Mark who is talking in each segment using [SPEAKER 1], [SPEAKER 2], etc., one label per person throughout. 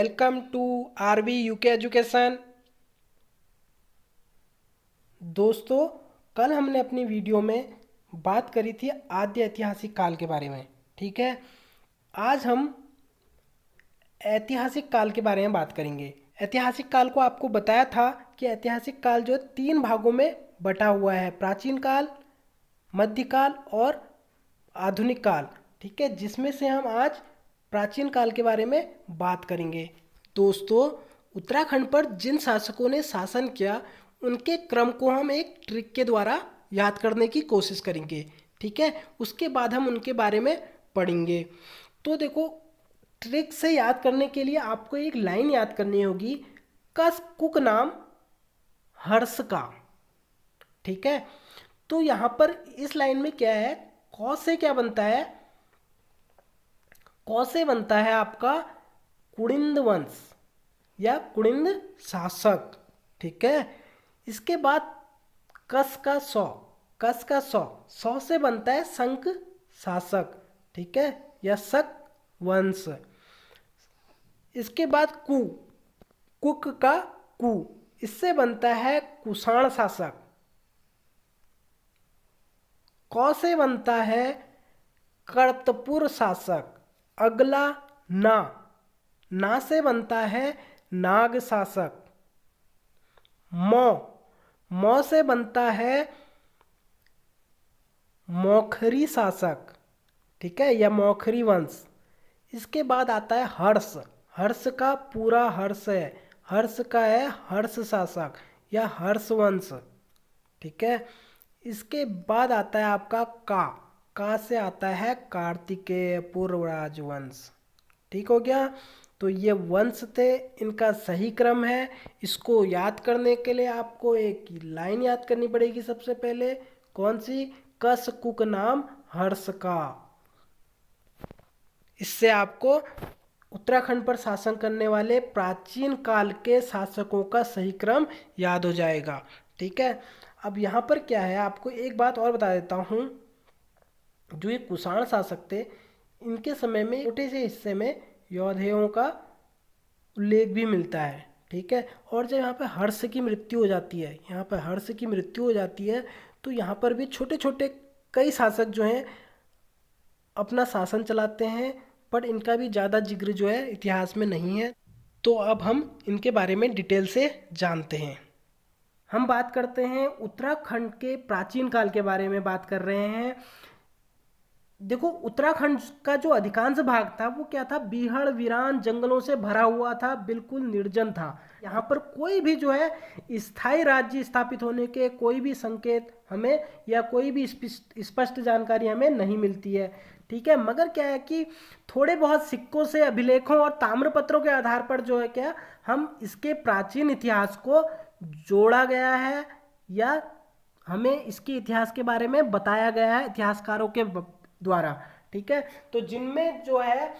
[SPEAKER 1] Welcome to RB UK education. दोस्तों, कल हमने अपनी वीडियो में बात करी थी आद्य ऐतिहासिक काल के बारे में। ठीक है, आज हम ऐतिहासिक काल के बारे में बात करेंगे। ऐतिहासिक काल को आपको बताया था कि ऐतिहासिक काल जो है 3 भागों में बटा हुआ है, प्राचीन काल, मध्यकाल और आधुनिक काल। ठीक है, जिसमें से हम आज प्राचीन काल के बारे में बात करेंगे। दोस्तों, उत्तराखंड पर जिन शासकों ने शासन किया उनके क्रम को हम एक ट्रिक के द्वारा याद करने की कोशिश करेंगे। ठीक है, उसके बाद हम उनके बारे में पढ़ेंगे। तो देखो, ट्रिक से याद करने के लिए आपको एक लाइन याद करनी होगी, कस कुक नाम हर्ष का। ठीक है, तो यहाँ पर इस लाइन में क्या है, कौ से क्या बनता है, कौ से बनता है आपका कुड़िंद वंश या कुड़िंद शासक। ठीक है, इसके बाद कस का सौ, कस का सौ, सौ से बनता है शंख शासक। ठीक है, या शक वंश। इसके बाद कु, कुक का कु, इससे बनता है कुषाण शासक। कौ से बनता है कर्तपुर शासक। अगला ना, ना से बनता है नाग शासक। मौ, मौ से बनता है मौखरी शासक। ठीक है, या मौखरी वंश। इसके बाद आता है हर्ष, हर्ष का पूरा हर्ष है, हर्ष का है हर्ष शासक या हर्ष वंश। ठीक है, इसके बाद आता है आपका का से आता है कार्तिकेय पूर्व राजवंश। ठीक हो गया, तो ये वंश थे, इनका सही क्रम है। इसको याद करने के लिए आपको एक लाइन याद करनी पड़ेगी सबसे पहले, कौन सी, कस कुक नाम हर्ष का। इससे आपको उत्तराखंड पर शासन करने वाले प्राचीन काल के शासकों का सही क्रम याद हो जाएगा। ठीक है, अब यहाँ पर क्या है, आपको एक बात और बता देता हूँ। जो ये कुषाण शासक थे, इनके समय में छोटे से हिस्से में यौधेयों का उल्लेख भी मिलता है। ठीक है, और जब यहाँ पर हर्ष की मृत्यु हो जाती है, यहाँ पर हर्ष की मृत्यु हो जाती है, तो यहाँ पर भी छोटे छोटे कई शासक जो हैं अपना शासन चलाते हैं, पर इनका भी ज़्यादा जिक्र जो है इतिहास में नहीं है। तो अब हम इनके बारे में डिटेल से जानते हैं। हम बात करते हैं उत्तराखंड के प्राचीन काल के बारे में बात कर रहे हैं। देखो, उत्तराखंड का जो अधिकांश भाग था वो क्या था, बीहड़ वीरान जंगलों से भरा हुआ था, बिल्कुल निर्जन था। यहाँ पर कोई भी जो है स्थायी राज्य स्थापित होने के कोई भी संकेत हमें या कोई भी स्पष्ट जानकारी हमें नहीं मिलती है। ठीक है, मगर क्या है कि थोड़े बहुत सिक्कों से, अभिलेखों और ताम्रपत्रों के आधार पर जो है क्या, हम इसके प्राचीन इतिहास को जोड़ा गया है या हमें इसके इतिहास के बारे में बताया गया है इतिहासकारों के द्वारा। ठीक है, तो जिनमें जो है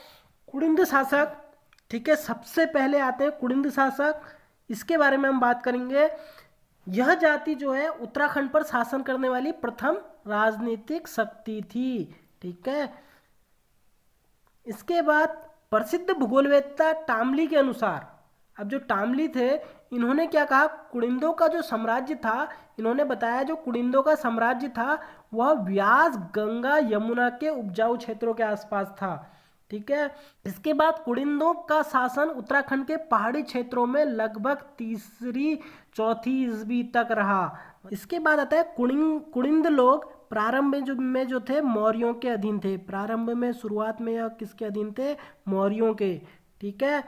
[SPEAKER 1] कुड़िंद शासक, ठीक है, सबसे पहले आते हैं कुड़िंद शासक। इसके बारे में हम बात करेंगे। यह जाति जो है उत्तराखंड पर शासन करने वाली प्रथम राजनीतिक शक्ति थी। ठीक है, इसके बाद प्रसिद्ध भूगोलवेत्ता टामली के अनुसार, अब जो टामली थे इन्होंने क्या कहा, कुड़िंदों का जो साम्राज्य था, इन्होंने बताया जो कुड़िंदों का साम्राज्य था वह व्यास गंगा यमुना के उपजाऊ क्षेत्रों के आसपास था। ठीक है, इसके बाद कुड़िंदों का शासन उत्तराखंड के पहाड़ी क्षेत्रों में लगभग तीसरी चौथी ईस्वी तक रहा। इसके बाद आता है कुड़िंद लोग प्रारंभ में जो थे मौर्यों के अधीन थे। प्रारंभ में, शुरुआत में यह किसके अधीन थे, मौर्यों के। ठीक है,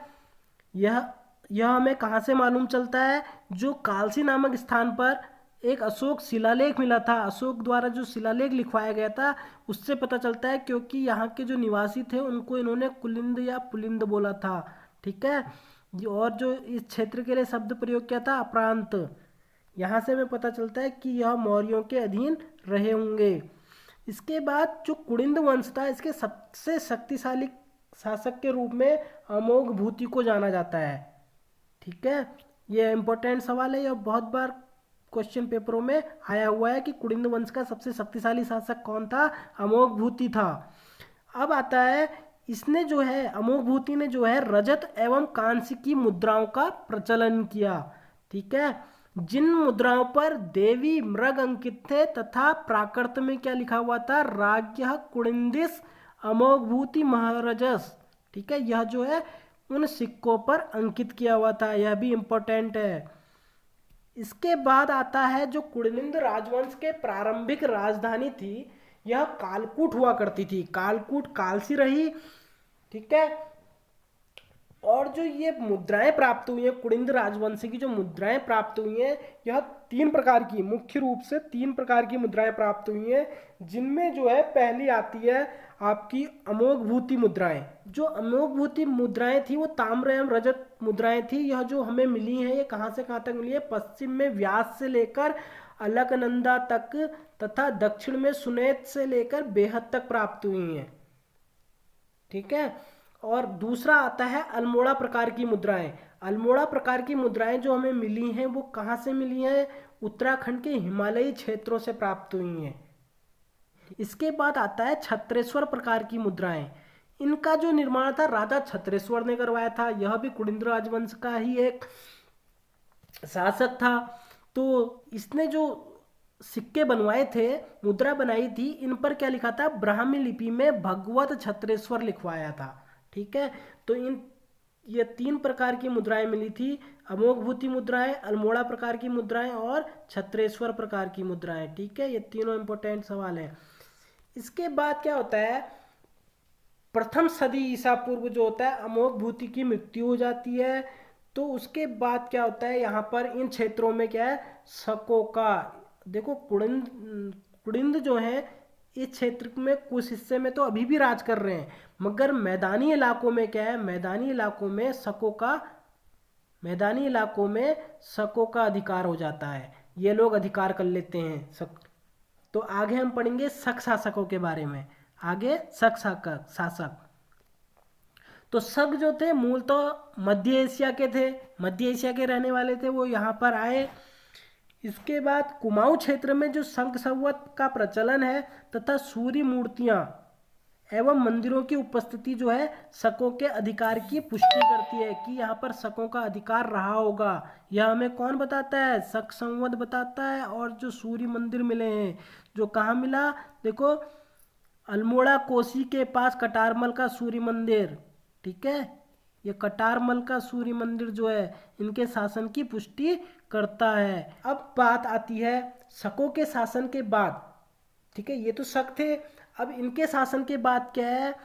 [SPEAKER 1] यह हमें कहाँ से मालूम चलता है, जो कालसी नामक स्थान पर एक अशोक शिलालेख मिला था, अशोक द्वारा जो शिलालेख लिखवाया गया था उससे पता चलता है, क्योंकि यहाँ के जो निवासी थे उनको इन्होंने कुलिंद या पुलिंद बोला था। ठीक है, और जो इस क्षेत्र के लिए शब्द प्रयोग किया था अप्रांत, यहाँ से हमें पता चलता है कि यह मौर्यों के अधीन रहे होंगे। इसके बाद जो कुड़िंद वंश था, इसके सबसे शक्तिशाली शासक के रूप में अमोघ भूति को जाना जाता है। ठीक है, ये इंपॉर्टेंट सवाल है, यह बहुत बार क्वेश्चन पेपरों में आया हुआ है कि कुड़िंद वंश का सबसे शक्तिशाली शासक कौन था, अमोघ भूति था। अब आता है इसने जो है अमोघभूति ने जो है रजत एवं कांस्य की मुद्राओं का प्रचलन किया। ठीक है, जिन मुद्राओं पर देवी मृग अंकित थे तथा प्राकृत में क्या लिखा हुआ था, राज्य कुड़िंदिस अमोघभूति महाराजस। ठीक है, यह जो है उन सिक्कों पर अंकित किया हुआ था, यह भी इंपॉर्टेंट है। इसके बाद आता है जो कुड़िलिंद राजवंश के प्रारंभिक राजधानी थी, यह कालकूट हुआ करती थी। कालकूट काल सी रही। ठीक है, और जो ये मुद्राएं प्राप्त हुई हैं कुड़िंद राजवंश की, जो मुद्राएं प्राप्त हुई हैं, यह 3 प्रकार की, मुख्य रूप से 3 प्रकार की मुद्राएं प्राप्त हुई हैं, जिनमें जो है पहली आती है आपकी अमोघभूति मुद्राएं। जो अमोघभूति मुद्राएं थी वो ताम्र एवं रजत मुद्राएं थी। यह जो हमें मिली हैं, ये कहाँ से कहाँ तक मिली है, पश्चिम में व्यास से लेकर अलकनंदा तक तथा दक्षिण में सुनेत से लेकर बेहद तक प्राप्त हुई हैं। ठीक है, और दूसरा आता है अल्मोड़ा प्रकार की मुद्राएं। अल्मोड़ा प्रकार की मुद्राएं जो हमें मिली हैं वो कहाँ से मिली हैं, उत्तराखंड के हिमालयी क्षेत्रों से प्राप्त हुई हैं। इसके बाद आता है छत्रेश्वर प्रकार की मुद्राएं। इनका जो निर्माण था राजा छत्रेश्वर ने करवाया था। यह भी कुड़िंद राजवंश का ही एक शासक था। तो इसने जो सिक्के बनवाए थे, मुद्रा बनाई थी, इन पर क्या लिखा था, ब्राह्मी लिपि में भगवत छत्रेश्वर लिखवाया था। ठीक है, तो ये 3 प्रकार की मुद्राएं मिली थी, अमोघभूति मुद्राएं, अल्मोड़ा प्रकार की मुद्राएं और छत्रेश्वर प्रकार की मुद्राएं। ठीक है, ये तीनों इंपॉर्टेंट सवाल हैं। इसके बाद क्या होता है, प्रथम सदी ईसा पूर्व जो होता है अमोघभूति की मृत्यु हो जाती है। तो उसके बाद क्या होता है, यहाँ पर इन क्षेत्रों में क्या है, शकों का, देखो कुड़िंद जो है इस क्षेत्र में कुछ हिस्से में तो अभी भी राज कर रहे हैं, मगर मैदानी इलाकों में क्या है, मैदानी इलाकों में शकों का अधिकार हो जाता है। ये लोग अधिकार कर लेते हैं शक। तो आगे हम पढ़ेंगे शक शासकों के बारे में। आगे शक शासक। तो शक जो थे मूलतः मध्य एशिया के थे, मध्य एशिया के रहने वाले थे, वो यहाँ पर आए। इसके बाद कुमाऊं क्षेत्र में जो शंख संवत का प्रचलन है तथा सूर्य मूर्तियां एवं मंदिरों की उपस्थिति जो है शकों के अधिकार की पुष्टि करती है कि यहाँ पर शकों का अधिकार रहा होगा। यह हमें कौन बताता है, शक संवत बताता है। और जो सूर्य मंदिर मिले हैं, जो कहाँ मिला, देखो अल्मोड़ा कोसी के पास कटारमल का सूर्य मंदिर। ठीक है, ये कटारमल का सूर्य मंदिर जो है इनके शासन की पुष्टि करता है। अब बात आती है शकों के शासन के बाद। ठीक है, ये तो शक थे। अब इनके शासन के बाद क्या है,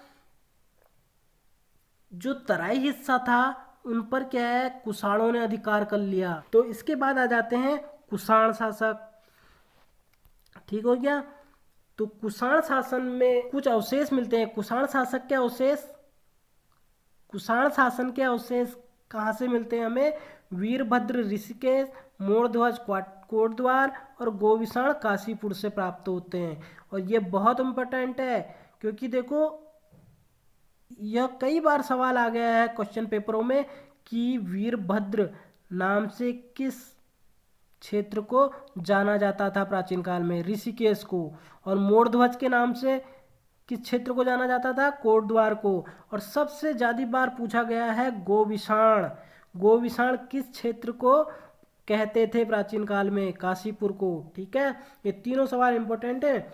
[SPEAKER 1] जो तराई हिस्सा था उन पर क्या है, कुषाणों ने अधिकार कर लिया। तो इसके बाद आ जाते हैं कुषाण शासक। ठीक हो गया। तो कुषाण शासन में कुछ अवशेष मिलते हैं। कुषाण शासक के अवशेष, कुषाण शासन के अवशेष कहाँ से मिलते हैं हमें, वीरभद्र ऋषिकेश, मोरध्वज कोटद्वार और गोविषाण काशीपुर से प्राप्त होते हैं। और ये बहुत इम्पोर्टेंट है, क्योंकि देखो यह कई बार सवाल आ गया है क्वेश्चन पेपरों में कि वीरभद्र नाम से किस क्षेत्र को जाना जाता था प्राचीन काल में, ऋषिकेश को। और मोरध्वज के नाम से किस क्षेत्र को जाना जाता था, कोटद्वार को। और सबसे ज़्यादा बार पूछा गया है गोविषाण। गोविषाण किस क्षेत्र को कहते थे प्राचीन काल में, काशीपुर को। ठीक है, ये तीनों सवाल इंपॉर्टेंट है,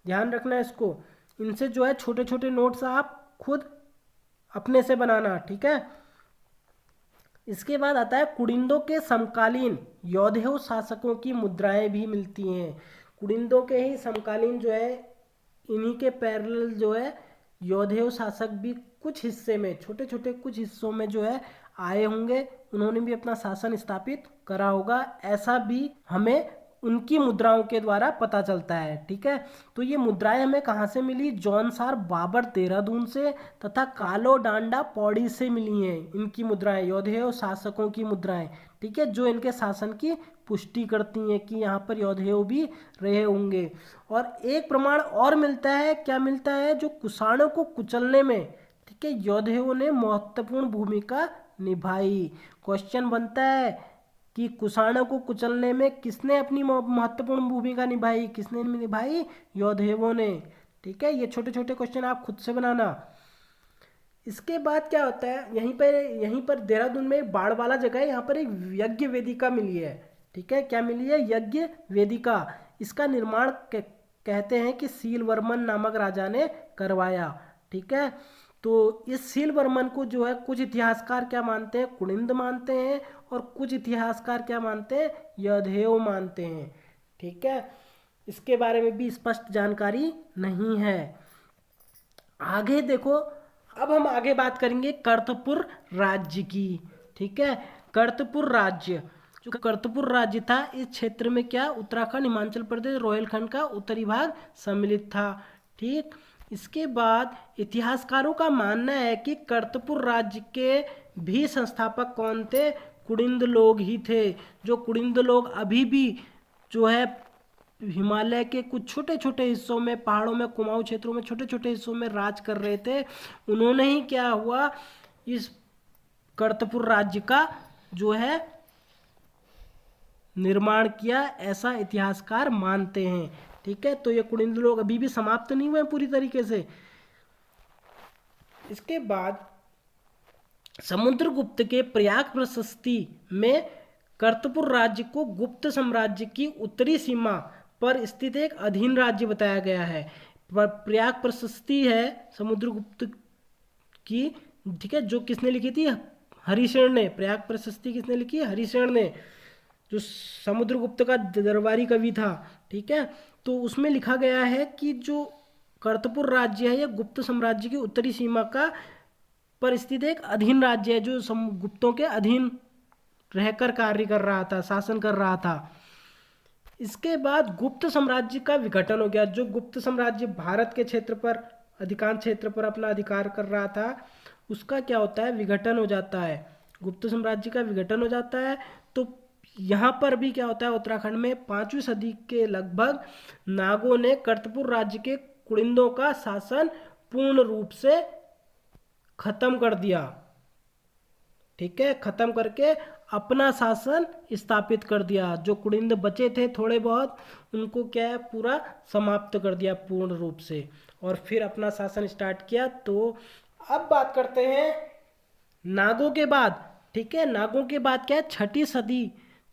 [SPEAKER 1] ध्यान रखना है इसको। इनसे जो है छोटे छोटे नोट्स आप खुद अपने से बनाना। ठीक है, इसके बाद आता है कुड़िंदों के समकालीन योद्धेय शासकों की मुद्राएं भी मिलती हैं। कुड़िंदों के ही समकालीन जो है, इन्हीं के पैरेलल जो है योद्धेय शासक भी कुछ हिस्से में, छोटे छोटे कुछ हिस्सों में जो है आए होंगे, उन्होंने भी अपना शासन स्थापित करा होगा। ऐसा भी हमें उनकी मुद्राओं के द्वारा पता चलता है। ठीक है, तो ये मुद्राएं हमें कहाँ से मिली, जौनसार बाबर देहरादून से तथा कालो डांडा पौड़ी से मिली हैं इनकी मुद्राएं, योद्धेय शासकों की मुद्राएं। ठीक है, जो इनके शासन की पुष्टि करती हैं कि यहाँ पर योद्धेय भी रहे होंगे। और एक प्रमाण और मिलता है, क्या मिलता है, जो कुषाणों को कुचलने में, ठीक है, योद्धेयों ने महत्वपूर्ण भूमिका निभाई। क्वेश्चन बनता है कि कुषाणों को कुचलने में किसने अपनी महत्वपूर्ण भूमिका निभाई, किसने निभाई, योद्धेयों ने। ठीक है, ये छोटे छोटे क्वेश्चन आप खुद से बनाना। इसके बाद क्या होता है, यहीं पर देहरादून में एक बाढ़ वाला जगह है, यहाँ पर एक यज्ञ वेदिका मिली है। ठीक है, क्या मिली है? यज्ञ वेदिका। इसका निर्माण कहते हैं कि सीलवर्मन नामक राजा ने करवाया। ठीक है, तो इस सीलवर्मन को जो है कुछ इतिहासकार क्या मानते हैं? कुनिंद मानते हैं, और कुछ इतिहासकार क्या मानते हैं? यौधेय मानते हैं। ठीक है, इसके बारे में भी स्पष्ट जानकारी नहीं है। आगे देखो, अब हम आगे बात करेंगे कर्तपुर राज्य की। ठीक है, कर्तपुर राज्य, जो कर्तपुर राज्य था, इस क्षेत्र में क्या उत्तराखंड, हिमाचल प्रदेश, रोहिलखंड का उत्तरी भाग सम्मिलित था। ठीक, इसके बाद इतिहासकारों का मानना है कि कर्तपुर राज्य के भी संस्थापक कौन थे? कुड़िंद लोग ही थे। जो कुड़िंद लोग अभी भी जो है हिमालय के कुछ छोटे छोटे हिस्सों में, पहाड़ों में, कुमाऊं क्षेत्रों में छोटे छोटे हिस्सों में राज कर रहे थे, उन्होंने ही क्या हुआ, इस कर्तपुर राज्य का जो है निर्माण किया, ऐसा इतिहासकार मानते हैं। ठीक है, तो ये कुड़िंद लोग अभी भी समाप्त नहीं हुए पूरी तरीके से। इसके बाद समुद्रगुप्त के प्रयाग प्रशस्ति में कर्तपुर राज्य को गुप्त साम्राज्य की उत्तरी सीमा पर स्थित एक अधीन राज्य बताया गया है। प्रयाग प्रशस्ति है समुद्रगुप्त की। ठीक है, जो किसने लिखी थी? हरिशरण ने। प्रयाग प्रशस्ति किसने लिखी? हरिशरण ने, जो समुद्रगुप्त का दरबारी कवि था। ठीक है, तो उसमें लिखा गया है कि जो कर्तपुर राज्य है, यह गुप्त साम्राज्य की उत्तरी सीमा का पर स्थित एक अधीन राज्य है, जो गुप्तों के अधीन रहकर कार्य कर रहा था, शासन कर रहा था। इसके बाद गुप्त साम्राज्य का विघटन हो गया। जो गुप्त साम्राज्य भारत के क्षेत्र पर, अधिकांश क्षेत्र पर अपना अधिकार कर रहा था, उसका क्या होता है? विघटन हो जाता है। गुप्त साम्राज्य का विघटन हो जाता है। तो यहाँ पर भी क्या होता है? उत्तराखंड में 5वीं सदी के लगभग नागों ने कर्तपुर राज्य के कुड़िंदों का शासन पूर्ण रूप से खत्म कर दिया। ठीक है, खत्म करके अपना शासन स्थापित कर दिया। जो कुड़िंद बचे थे थोड़े बहुत, उनको क्या है, पूरा समाप्त कर दिया पूर्ण रूप से, और फिर अपना शासन स्टार्ट किया। तो अब बात करते हैं नागों के बाद। ठीक है, नागों के बाद क्या है?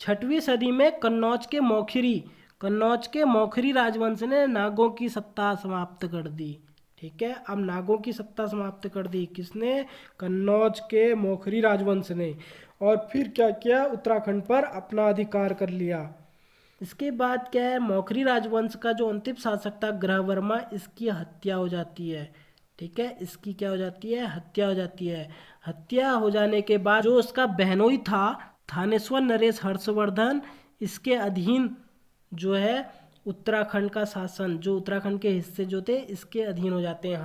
[SPEAKER 1] 6वीं सदी में कन्नौज के मौखरी राजवंश ने नागों की सत्ता समाप्त कर दी। ठीक है, अब नागों की सत्ता समाप्त कर दी किसने? कन्नौज के मौखरी राजवंश ने। और फिर क्या किया? उत्तराखंड पर अपना अधिकार कर लिया। इसके बाद क्या है? मौखरी राजवंश का जो अंतिम शासक था ग्रहवर्मा, इसकी हत्या हो जाती है। ठीक है, इसकी क्या हो जाती है? हत्या हो जाती है। हत्या हो जाने के बाद जो उसका बहनोई था थानेश्वर नरेश हर्षवर्धन, इसके अधीन जो है उत्तराखंड का शासन, जो उत्तराखंड के हिस्से जो थे इसके अधीन हो जाते हैं,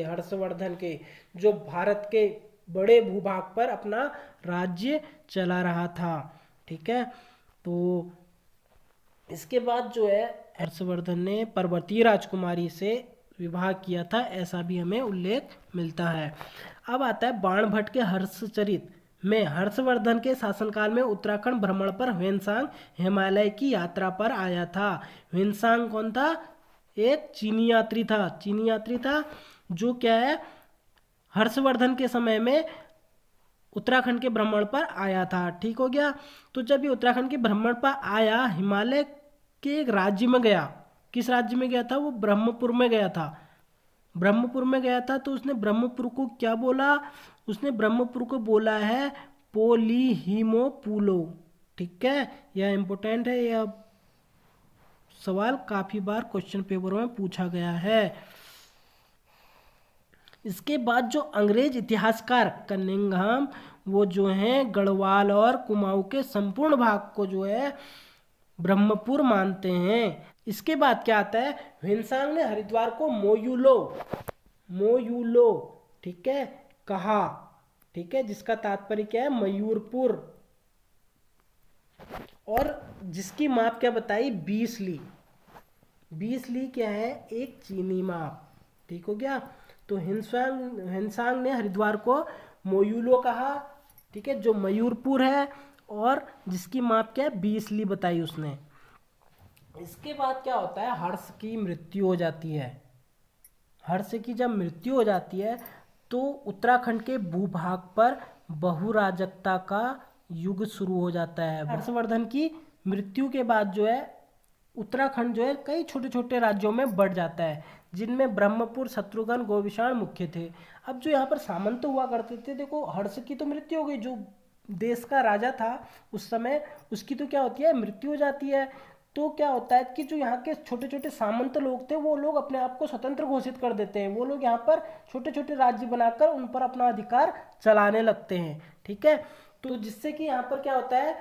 [SPEAKER 1] हर्षवर्धन के, जो भारत के बड़े भूभाग पर अपना राज्य चला रहा था। ठीक है, तो इसके बाद जो है हर्षवर्धन ने पर्वतीय राजकुमारी से विवाह किया था, ऐसा भी हमें उल्लेख मिलता है। अब आता है बाणभट्ट के हर्षचरित में हर्षवर्धन के शासनकाल में उत्तराखंड भ्रमण पर ह्वेनसांग हिमालय की यात्रा पर आया था। ह्वेनसांग कौन था? एक चीनी यात्री था, जो क्या है, हर्षवर्धन के समय में उत्तराखंड के भ्रमण पर आया था। ठीक हो गया। तो जब ये उत्तराखंड के भ्रमण पर आया, हिमालय के एक राज्य में गया। किस राज्य में गया था? वो ब्रह्मपुर में गया था। ब्रह्मपुर में गया था, तो उसने ब्रह्मपुर को क्या बोला? उसने ब्रह्मपुर को बोला है पोलीहिमोपुलो। ठीक है, यह इंपॉर्टेंट है, यह सवाल काफी बार क्वेश्चन पेपर में पूछा गया है। इसके बाद जो अंग्रेज इतिहासकार कनिंघम, वो जो हैं गढ़वाल और कुमाऊं के संपूर्ण भाग को जो है ब्रह्मपुर मानते हैं। इसके बाद क्या आता है? ह्वेनसांग ने हरिद्वार को मोयूलो ठीक है कहा। ठीक है, जिसका तात्पर्य क्या है? मयूरपुर, और जिसकी माप क्या बताई? 20 ली। 20 ली क्या है? एक चीनी माप। ठीक हो गया। तो ह्वेनसांग ने हरिद्वार को मोयूलो कहा। ठीक है, जो मयूरपुर है, और जिसकी माप क्या है? 20 ली बताई उसने। इसके बाद क्या होता है? हर्ष की मृत्यु हो जाती है। हर्ष की जब मृत्यु हो जाती है, तो उत्तराखंड के भूभाग पर बहुराजकता का युग शुरू हो जाता है। हर्षवर्धन की मृत्यु के बाद जो है उत्तराखंड जो है कई छोटे छोटे राज्यों में बढ़ जाता है, जिनमें ब्रह्मपुर, शत्रुघ्न, गोविषाण मुख्य थे। अब जो यहाँ पर सामंत हुआ करते थे, देखो हर्ष की तो मृत्यु हो गई, जो देश का राजा था उस समय उसकी तो क्या होती है, मृत्यु हो जाती है। तो क्या होता है कि जो यहाँ के छोटे छोटे सामंत लोग थे वो लोग अपने आप को स्वतंत्र घोषित कर देते हैं। वो लोग यहाँ पर छोटे छोटे राज्य बनाकर उन पर अपना अधिकार चलाने लगते हैं। ठीक है, तो जिससे कि यहाँ पर क्या होता है,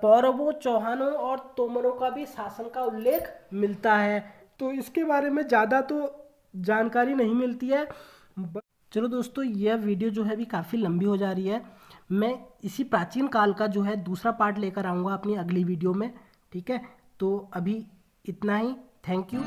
[SPEAKER 1] पौरवों, चौहानों और तोमरों का भी शासन का उल्लेख मिलता है। तो इसके बारे में ज़्यादा तो जानकारी नहीं मिलती है। चलो दोस्तों, यह वीडियो जो है अभी काफ़ी लंबी हो जा रही है। मैं इसी प्राचीन काल का जो है दूसरा पार्ट लेकर आऊँगा अपनी अगली वीडियो में। ठीक है, तो अभी इतना ही। Thank you.